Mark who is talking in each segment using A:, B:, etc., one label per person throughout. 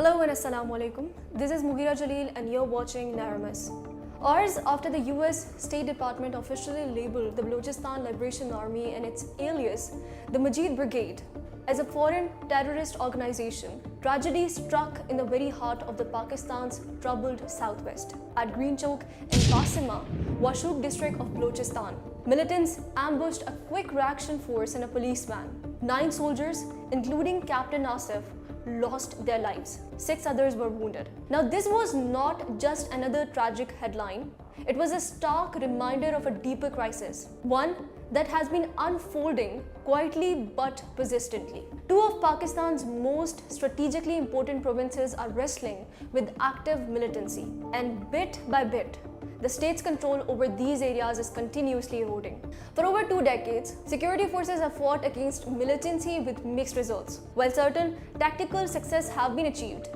A: Hello and Assalamu Alaikum. This is Mughira Jaleel and you're watching Naramis. Hours after the US State Department officially labeled the Balochistan Liberation Army and its alias, the Majid Brigade, as a foreign terrorist organization, tragedy struck in the very heart of the Pakistan's troubled southwest. At Green Chowk in Qasima, Washouk district of Balochistan, militants ambushed a quick reaction force and a policeman. 9 soldiers, including Captain Asif, lost their lives. 6 others were wounded. Now, this was not just another tragic headline. It was a stark reminder of a deeper crisis, one that has been unfolding quietly but persistently. 2 of Pakistan's most strategically important provinces are wrestling with active militancy, and bit by bit, the state's control over these areas is continuously eroding. For over 2 decades, security forces have fought against militancy with mixed results. While certain tactical success have been achieved,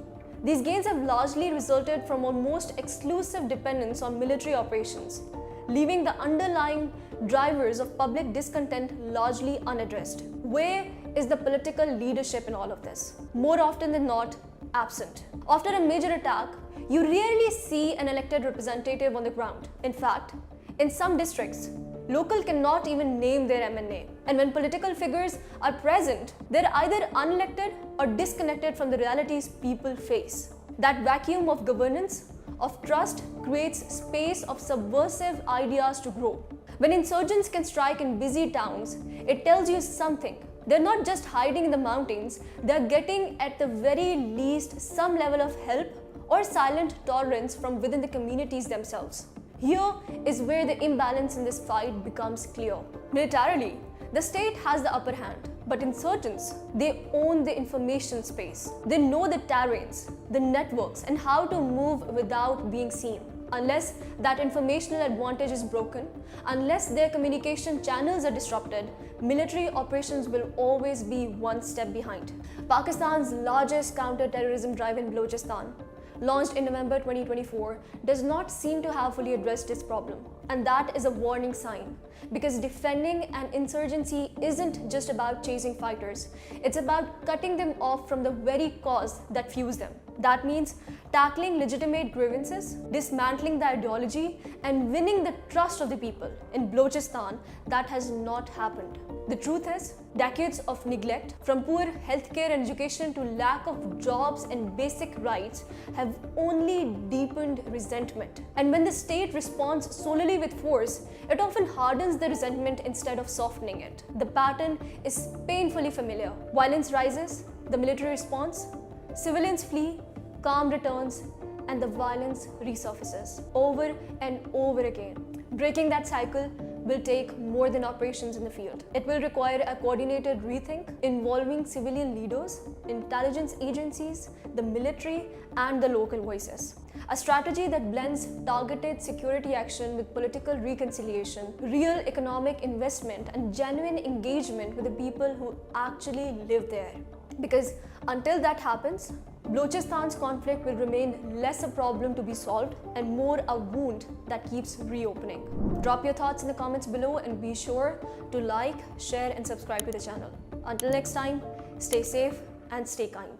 A: these gains have largely resulted from almost exclusive dependence on military operations, leaving the underlying drivers of public discontent largely unaddressed. Where is the political leadership in all of this? More often than not, absent. After a major attack, you rarely see an elected representative on the ground. In fact, in some districts, local cannot even name their MNA. And when political figures are present, they're either unelected or disconnected from the realities people face. That vacuum of governance, of trust, creates space of subversive ideas to grow. When insurgents can strike in busy towns, it tells you something. They're not just hiding in the mountains, they're getting at the very least some level of help or silent tolerance from within the communities themselves. Here is where the imbalance in this fight becomes clear. Militarily, the state has the upper hand, but insurgents, they own the information space. They know the terrains, the networks, and how to move without being seen. Unless that informational advantage is broken, unless their communication channels are disrupted, military operations will always be one step behind. Pakistan's largest counter-terrorism drive in Balochistan, launched in November 2024, does not seem to have fully addressed this problem. And that is a warning sign, because defending an insurgency isn't just about chasing fighters, it's about cutting them off from the very cause that fuels them. That means tackling legitimate grievances, dismantling the ideology, and winning the trust of the people. In Balochistan, that has not happened. The truth is, decades of neglect, from poor healthcare and education to lack of jobs and basic rights, have only deepened resentment. And when the state responds solely with force, it often hardens the resentment instead of softening it. The pattern is painfully familiar. Violence rises, the military responds, civilians flee, calm returns, and the violence resurfaces over and over again. Breaking that cycle will take more than operations in the field. It will require a coordinated rethink involving civilian leaders, intelligence agencies, the military, and the local voices. A strategy that blends targeted security action with political reconciliation, real economic investment, and genuine engagement with the people who actually live there. Because until that happens, Balochistan's conflict will remain less a problem to be solved and more a wound that keeps reopening. Drop your thoughts in the comments below and be sure to like, share, and subscribe to the channel. Until next time, stay safe and stay kind.